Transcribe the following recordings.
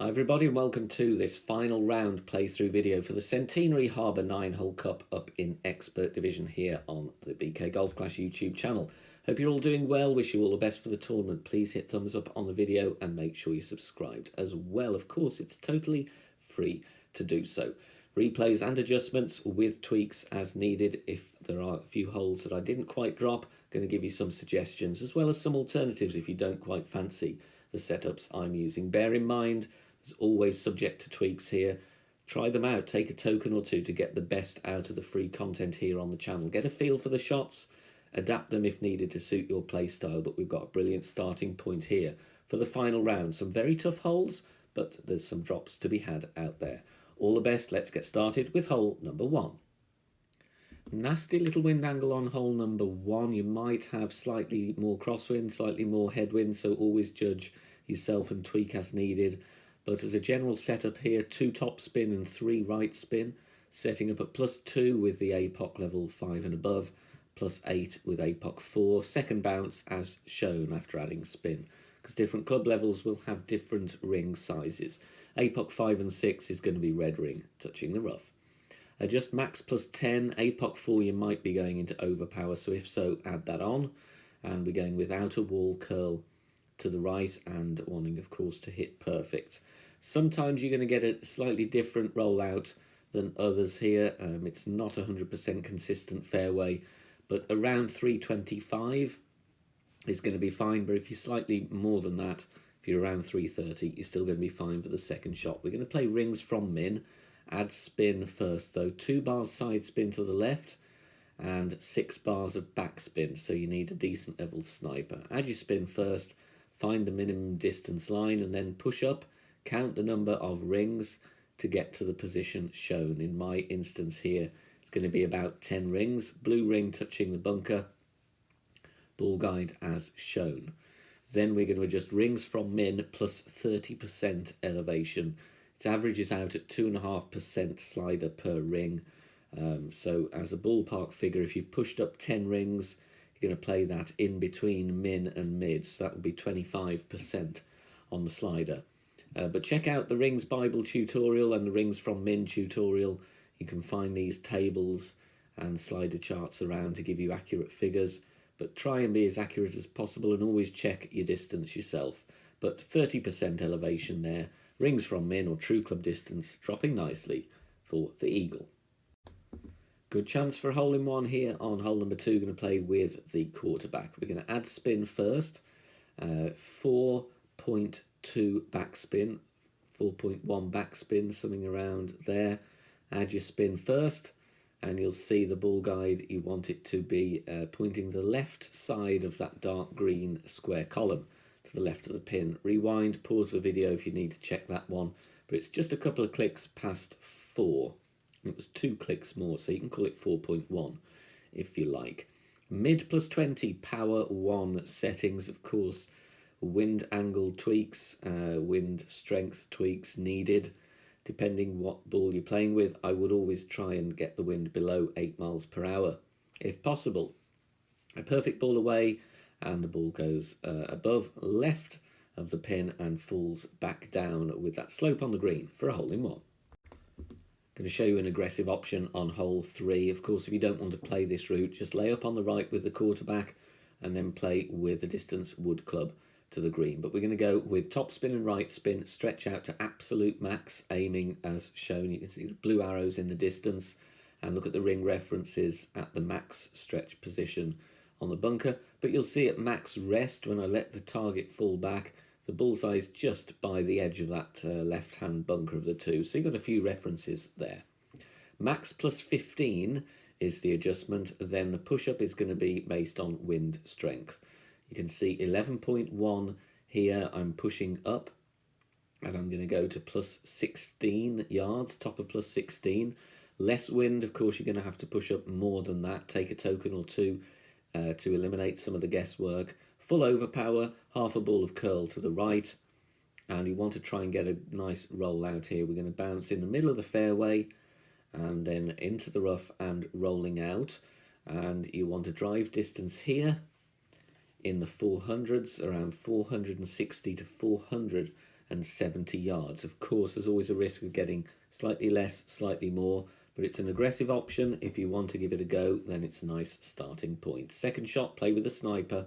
Hi everybody and welcome to this final round playthrough video for the Centenary Harbour 9-hole cup up in Expert Division here on the BK Golf Clash YouTube channel. Hope you're all doing well, wish you all the best for the tournament. Please hit thumbs up on the video and make sure you're subscribed as well. Of course, it's totally free to do so. Replays and adjustments with tweaks as needed. If there are a few holes that I didn't quite drop, I'm going to give you some suggestions as well as some alternatives if you don't quite fancy the setups I'm using. Bear in mind, it's always subject to tweaks here. Try them out, take a token or two to get the best out of the free content here on the channel. Get a feel for the shots, adapt them if needed to suit your play style, but we've got a brilliant starting point here for the final round. Some very tough holes, but there's some drops to be had out there. All the best, let's get started with hole number 1. Nasty little wind angle on hole number 1. You might have slightly more crosswind, slightly more headwind, so always judge yourself and tweak as needed. But as a general setup here, 2 top spin and 3 right spin, setting up at +2 with the APOC level 5 and above, +8 with APOC 4, second bounce as shown after adding spin, because different club levels will have different ring sizes. APOC 5 and 6 is going to be red ring, touching the rough. Just max +10, APOC 4 you might be going into overpower, so if so, add that on. And we're going with outer wall curl to the right and wanting, of course, to hit perfect. Sometimes you're going to get a slightly different rollout than others here. It's not 100% consistent fairway, but around 325 is going to be fine. But if you're slightly more than that, if you're around 330, you're still going to be fine for the second shot. We're going to play rings from min, add spin first though. 2 bars side spin to the left and 6 bars of back spin, so you need a decent level sniper. Add your spin first, find the minimum distance line and then push up. Count the number of rings to get to the position shown. In my instance here, it's going to be about 10 rings. Blue ring touching the bunker, ball guide as shown. Then we're going to adjust rings from min plus 30% elevation. It averages out at 2.5% slider per ring. So as a ballpark figure, if you've pushed up 10 rings, you're going to play that in between min and mid. So that would be 25% on the slider. But check out the Rings Bible tutorial and the Rings from Min tutorial. You can find these tables and slider charts around to give you accurate figures. But try and be as accurate as possible and always check your distance yourself. But 30% elevation there. Rings from Min or true club distance dropping nicely for the eagle. Good chance for a hole-in-one here on hole number 2. Going to play with the quarterback. We're going to add spin first. 4.2 backspin, 4.1 backspin, something around there. Add your spin first and you'll see the ball guide. You want it to be pointing the left side of that dark green square column to the left of the pin. Rewind, pause the video if you need to check that one, but it's just a couple of clicks past 4. It was 2 clicks more, so you can call it 4.1 if you like. Mid +20 power 1 settings, of course. Wind angle tweaks, wind strength tweaks needed. Depending what ball you're playing with, I would always try and get the wind below 8 miles per hour, if possible. A perfect ball away, and the ball goes above left of the pin and falls back down with that slope on the green for a hole-in-one. Going to show you an aggressive option on hole 3. Of course, if you don't want to play this route, just lay up on the right with the quarterback and then play with the distance wood club to the green. But we're going to go with top spin and right spin, stretch out to absolute max, aiming as shown. You can see the blue arrows in the distance and look at the ring references at the max stretch position on the bunker. But you'll see at max rest, when I let the target fall back, the bullseye is just by the edge of that left-hand bunker of the 2. So you've got a few references there. Max +15 is the adjustment. Then the push-up is going to be based on wind strength. You can see 11.1 here. I'm pushing up and I'm going to go to +16 yards, top of +16. Less wind, of course, you're going to have to push up more than that. Take a token or two to eliminate some of the guesswork. Full overpower, half a ball of curl to the right. And you want to try and get a nice roll out here. We're going to bounce in the middle of the fairway and then into the rough and rolling out. And you want to drive distance here in the 400s, around 460 to 470 170 yards. Of course, there's always a risk of getting slightly less, slightly more, but it's an aggressive option. If you want to give it a go, then it's a nice starting point. Second shot, play with a sniper.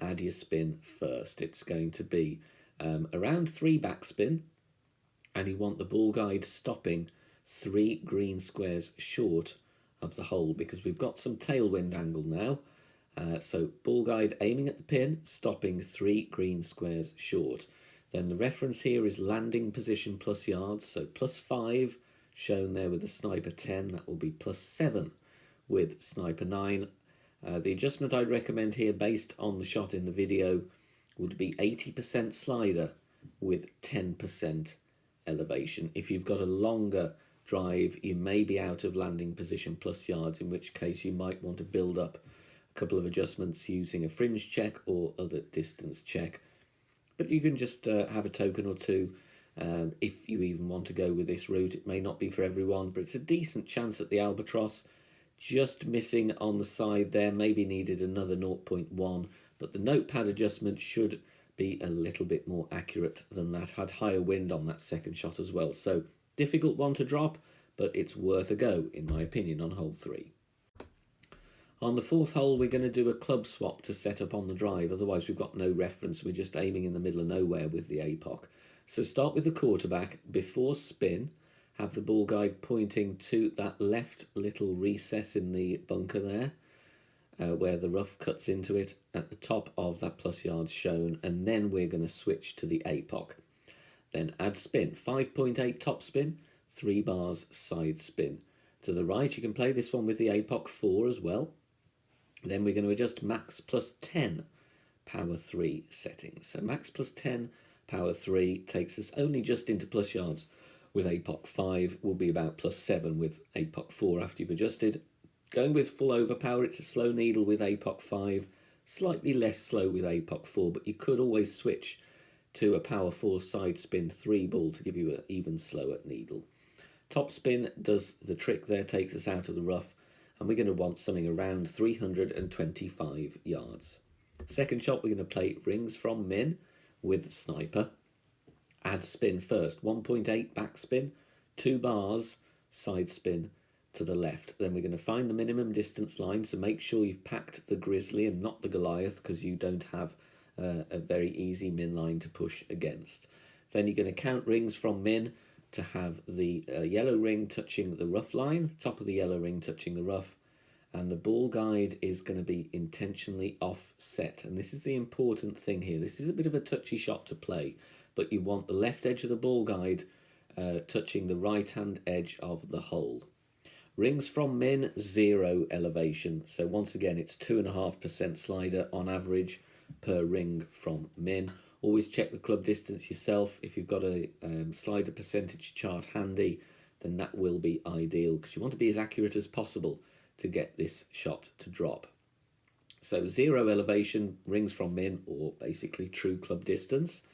Add your spin first. It's going to be around 3 backspin, and you want the ball guide stopping 3 green squares short of the hole, because we've got some tailwind angle now. So ball guide aiming at the pin, stopping 3 green squares short. Then the reference here is landing position plus yards, so +5 shown there with the sniper 10, that will be +7 with sniper 9. The adjustment I'd recommend here, based on the shot in the video, would be 80% slider with 10% elevation. If you've got a longer drive, you may be out of landing position plus yards, in which case you might want to build up a couple of adjustments using a fringe check or other distance check. But you can just have a token or two if you even want to go with this route. It may not be for everyone, but it's a decent chance at the albatross. Just missing on the side there, maybe needed another 0.1, but the notepad adjustment should be a little bit more accurate than that. Had higher wind on that second shot as well, so difficult one to drop, but it's worth a go in my opinion on hole 3. On the 4th hole, we're going to do a club swap to set up on the drive, otherwise we've got no reference. We're just aiming in the middle of nowhere with the APOC. So start with the quarterback. Before spin, have the ball guide pointing to that left little recess in the bunker there, where the rough cuts into it, at the top of that plus yards shown, and then we're going to switch to the APOC. Then add spin, 5.8 top spin, 3 bars side spin. To the right, you can play this one with the APOC 4 as well. Then we're going to adjust max +10 power 3 settings. So max +10 power 3 takes us only just into plus yards. With APOC 5 will be about +7 with APOC 4 after you've adjusted. Going with full overpower, it's a slow needle with APOC 5, slightly less slow with APOC 4, but you could always switch to a power 4 side spin 3 ball to give you an even slower needle. Top spin does the trick there, takes us out of the rough, and we're going to want something around 325 yards. Second shot, we're going to play rings from min with sniper. Add spin first, 1.8 backspin, 2 bars side spin to the left. Then we're going to find the minimum distance line, so make sure you've packed the Grizzly and not the Goliath, because you don't have a very easy min line to push against. Then you're going to count rings from min to have the yellow ring touching the rough line, top of the yellow ring touching the rough, and the ball guide is going to be intentionally offset. And this is the important thing here. This is a bit of a touchy shot to play, but you want the left edge of the ball guide touching the right hand edge of the hole. Rings from min, 0 elevation. So once again, it's 2.5% slider on average per ring from min. Always check the club distance yourself. If you've got a slider percentage chart handy, then that will be ideal, because you want to be as accurate as possible to get this shot to drop. So 0 elevation, rings from min, or basically true club distance.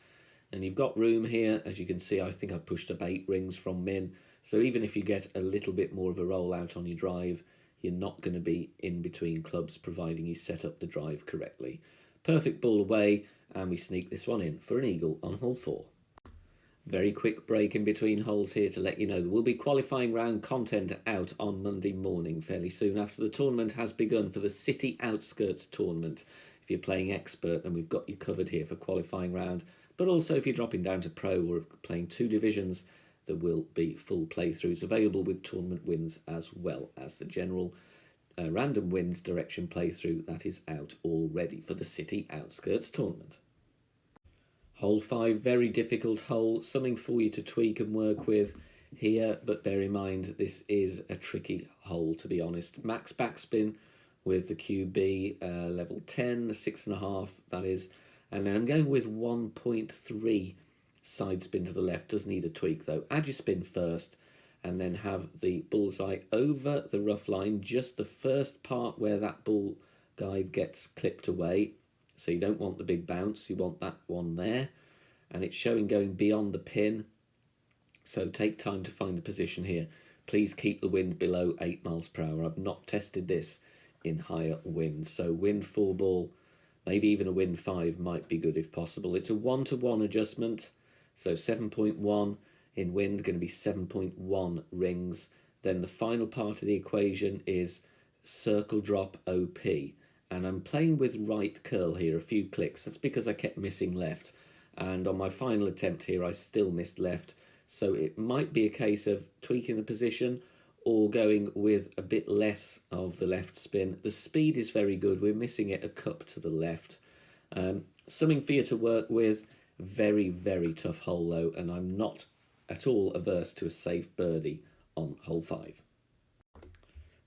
And you've got room here. As you can see, I think I pushed up 8 rings from min. So even if you get a little bit more of a roll out on your drive, you're not going to be in between clubs, providing you set up the drive correctly. Perfect ball away, and we sneak this one in for an eagle on hole 4. Very quick break in between holes here to let you know there will be qualifying round content out on Monday morning fairly soon after the tournament has begun for the City Outskirts tournament. If you're playing expert, then we've got you covered here for qualifying round. But also if you're dropping down to pro or playing 2 divisions, there will be full playthroughs available with tournament wins, as well as the general random wind direction playthrough that is out already for the City Outskirts tournament. Hole 5, very difficult hole, something for you to tweak and work with here, but bear in mind this is a tricky hole, to be honest. Max backspin with the QB, level 10, 6.5 that is, and then I'm going with 1.3 side spin to the left. Does need a tweak though. Add your spin first, and then have the bullseye over the rough line, just the first part where that bull guide gets clipped away. So you don't want the big bounce, you want that one there. And it's showing going beyond the pin. So take time to find the position here. Please keep the wind below 8 miles per hour. I've not tested this in higher winds. So wind 4 ball, maybe even a wind 5 might be good if possible. It's a 1-to-1 adjustment. So 7.1 in wind, going to be 7.1 rings. Then the final part of the equation is circle drop OP. And I'm playing with right curl here, a few clicks. That's because I kept missing left. And on my final attempt here, I still missed left. So it might be a case of tweaking the position or going with a bit less of the left spin. The speed is very good. We're missing it a cup to the left. Something for you to work with. Very, very tough hole though, and I'm not at all averse to a safe birdie on hole 5.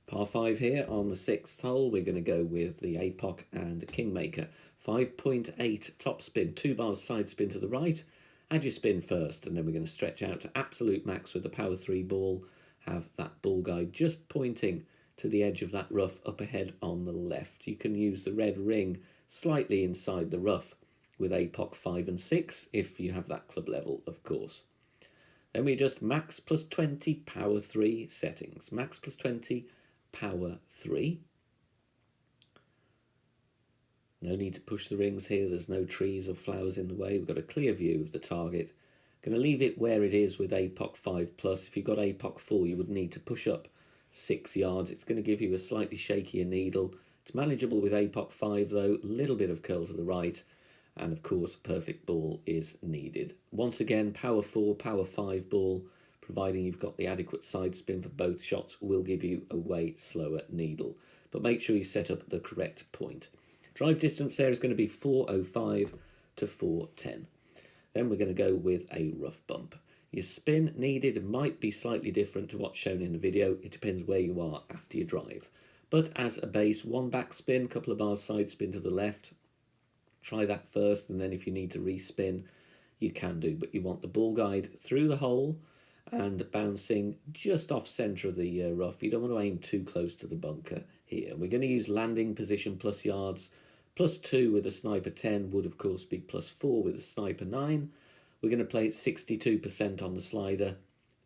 Par 5 here on the 6th hole. We're going to go with the APOC and Kingmaker. 5.8 top spin, 2 bars side spin to the right. Add your spin first, and then we're going to stretch out to absolute max with the power 3 ball. Have that ball guide just pointing to the edge of that rough up ahead on the left. You can use the red ring slightly inside the rough with APOC 5 and 6 if you have that club level, of course. Then we just max plus 20 power 3 settings. Max plus 20 power 3. No need to push the rings here. There's no trees or flowers in the way. We've got a clear view of the target. Going to leave it where it is with APOC 5 plus. If you've got APOC 4, you would need to push up 6 yards. It's going to give you a slightly shakier needle. It's manageable with APOC 5 though. A little bit of curl to the right. And of course, a perfect ball is needed. Once again, power 4, power 5 ball, providing you've got the adequate side spin for both shots, will give you a way slower needle. But make sure you set up the correct point. Drive distance there is going to be 405 to 410. Then we're going to go with a rough bump. Your spin needed might be slightly different to what's shown in the video. It depends where you are after your drive. But as a base, 1 back spin, couple of bars side spin to the left. Try that first, and then if you need to respin, you can do. But you want the ball guide through the hole and bouncing just off centre of the rough. You don't want to aim too close to the bunker here. We're going to use landing position plus yards. Plus 2 with a sniper 10 would of course be plus 4 with a sniper 9. We're going to play it 62% on the slider,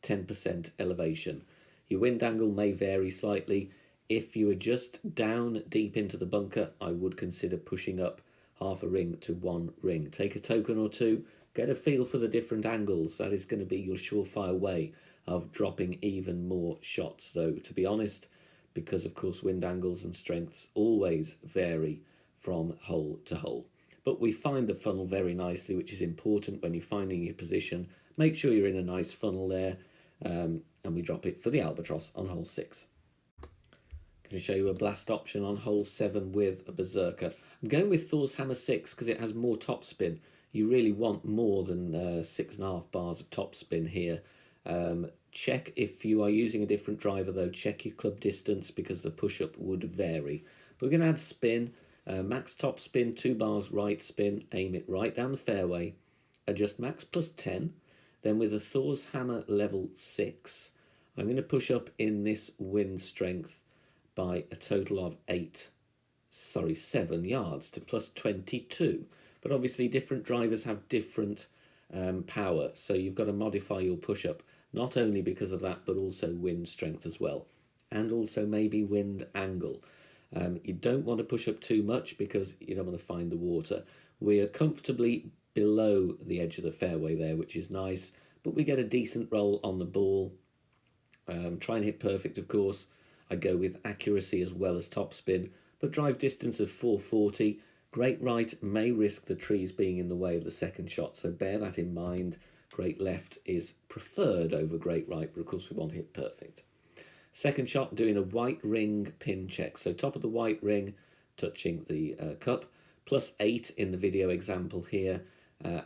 10% elevation. Your wind angle may vary slightly. If you are just down deep into the bunker, I would consider pushing up half a ring to 1 ring. Take a token or two, get a feel for the different angles. That is going to be your surefire way of dropping even more shots though, to be honest, because of course wind angles and strengths always vary from hole to hole. But we find the funnel very nicely, which is important when you're finding your position. Make sure you're in a nice funnel there, and we drop it for the albatross on hole 6. Going to show you a blast option on hole 7 with a berserker. I'm going with Thor's Hammer 6 because it has more top spin. You really want more than 6.5 bars of top spin here. Check if you are using a different driver though, check your club distance because the push-up would vary. But we're going to add spin. Max top spin, 2 bars right spin, aim it right down the fairway, adjust max plus 10. Then with a Thor's Hammer level 6, I'm going to push up in this wind strength by a total of 7 yards to plus 22. But obviously different drivers have different power, so you've got to modify your push up, not only because of that, but also wind strength as well, and also maybe wind angle. You don't want to push up too much because you don't want to find the water. We are comfortably below the edge of the fairway there, which is nice, but we get a decent roll on the ball. Try and hit perfect, of course. I go with accuracy as well as topspin, but drive distance of 440. Great right may risk the trees being in the way of the second shot, so bear that in mind. Great left is preferred over great right, but of course we want to hit perfect. Second shot, doing a white ring pin check. So top of the white ring, touching the cup, plus 8 in the video example here.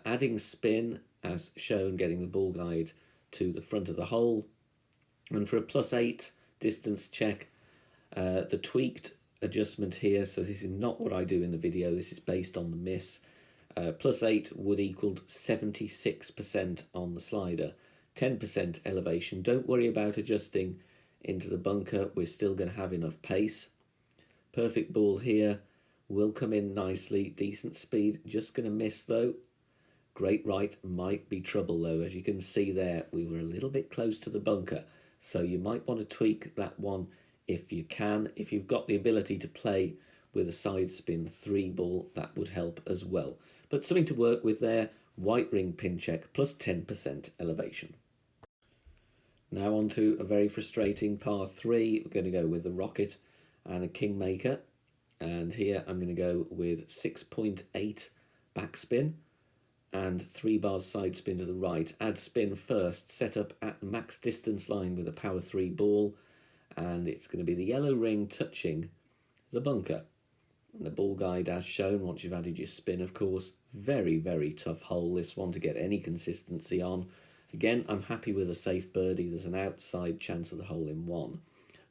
Adding spin, as shown, getting the ball guide to the front of the hole. And for a plus 8 distance check, the tweaked adjustment here, so this is not what I do in the video, this is based on the miss. Plus 8 would equal 76% on the slider, 10% elevation. Don't worry about adjusting into the bunker, we're still going to have enough pace. Perfect ball here, will come in nicely, decent speed, just going to miss though. Great right might be trouble though, as you can see there, we were a little bit close to the bunker, so you might want to tweak that one if you can. If you've got the ability to play with a side spin 3 ball, that would help as well. But something to work with there. white ring pin check plus 10% elevation. Now on to a very frustrating par 3. We're going to go with the Rocket and a Kingmaker. And here I'm going to go with 6.8 backspin and 3 bars side spin to the right. Add spin first, set up at max distance line with a power 3 ball. And it's going to be the yellow ring touching the bunker. And the ball guide as shown once you've added your spin, of course. Very, very tough hole, this one, to get any consistency on. Again, I'm happy with a safe birdie. There's an outside chance of the hole in 1.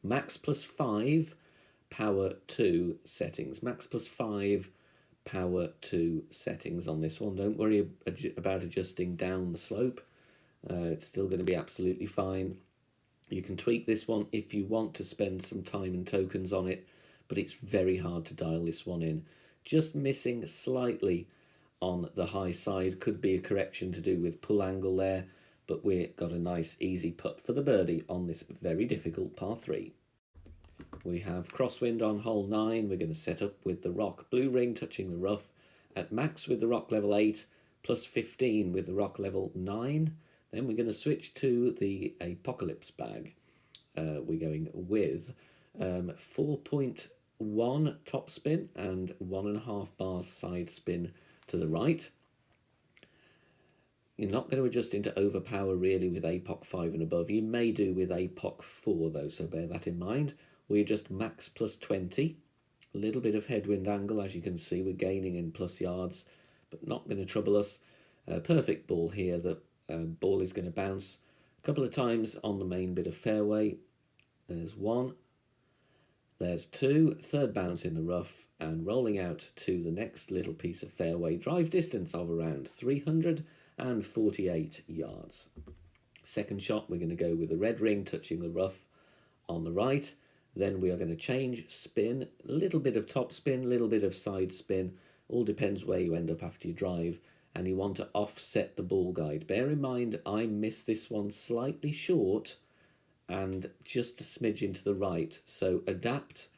Max plus 5, power 2 settings. Max plus 5, power 2 settings on this one. Don't worry about adjusting down the slope. It's still going to be absolutely fine. You can tweak this one if you want to spend some time and tokens on it, but it's very hard to dial this one in. Just missing slightly on the high side. Could be a correction to do with pull angle there, but we've got a nice easy putt for the birdie on this very difficult par 3. We have crosswind on hole 9. We're going to set up with the rock blue ring touching the rough at max with the rock level 8 plus 15 with the rock level 9. Then we're going to switch to the Apocalypse bag. We're going with 4.1 top spin and 1.5 bars side spin to the right. You're not going to adjust into overpower really with APOC 5 and above. You may do with APOC 4 though, so bear that in mind. We adjust max plus 20. A little bit of headwind angle, as you can see. We're gaining in plus yards, but not going to trouble us. Perfect ball here. The ball is going to bounce a couple of times on the main bit of fairway. There's 1. There's 2. Third bounce in the rough and rolling out to the next little piece of fairway. Drive distance of around 348 yards. Second shot, we're going to go with the red ring touching the rough on the right. Then we are going to change spin, a little bit of top spin, a little bit of side spin. All depends where you end up after you drive. And you want to offset the ball guide. Bear in mind, I missed this one slightly short and just a smidge into the right. So adapt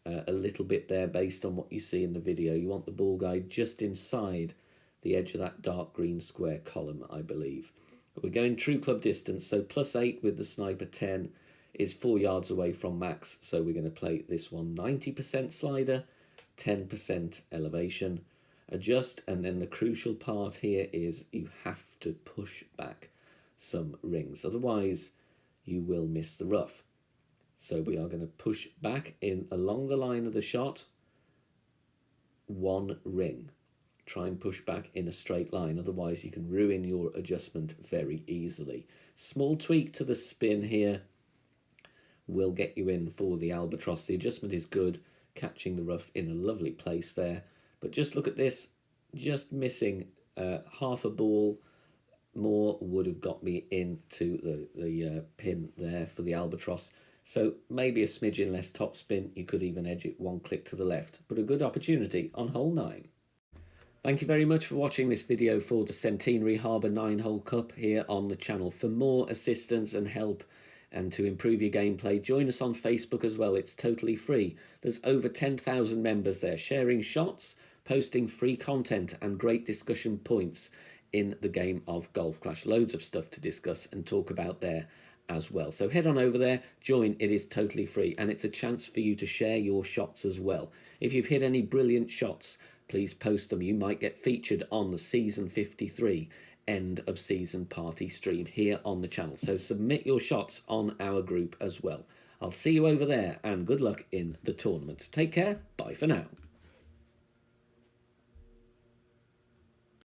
a little bit there based on what you see in the video. You want the ball guide just inside the edge of that dark green square column, I believe. But we're going true club distance, so plus 8 with the sniper 10 is 4 yards away from max. So we're going to play this one 90% slider, 10% elevation. Adjust, and then the crucial part here is you have to push back some rings, otherwise you will miss the rough. So we are going to push back in along the line of the shot 1 ring. Try and push back in a straight line, otherwise you can ruin your adjustment very easily. Small tweak to the spin here will get you in for the albatross. The adjustment is good, catching the rough in a lovely place there. But just look at this, just missing half a ball more would have got me into the pin there for the albatross. So maybe a smidgen less topspin. You could even edge it 1 click to the left, but a good opportunity on hole 9. Thank you very much for watching this video for the Centenary Harbour 9-hole cup here on the channel. For more assistance and help and to improve your gameplay, join us on Facebook as well. It's totally free. There's over 10,000 members there sharing shots, posting free content and great discussion points in the game of Golf Clash. Loads of stuff to discuss and talk about there as well. So head on over there, join. It is totally free, and it's a chance for you to share your shots as well. If you've hit any brilliant shots, please post them. You might get featured on the season 53 end of season party stream here on the channel. So submit your shots on our group as well. I'll see you over there, and good luck in the tournament. Take care. Bye for now.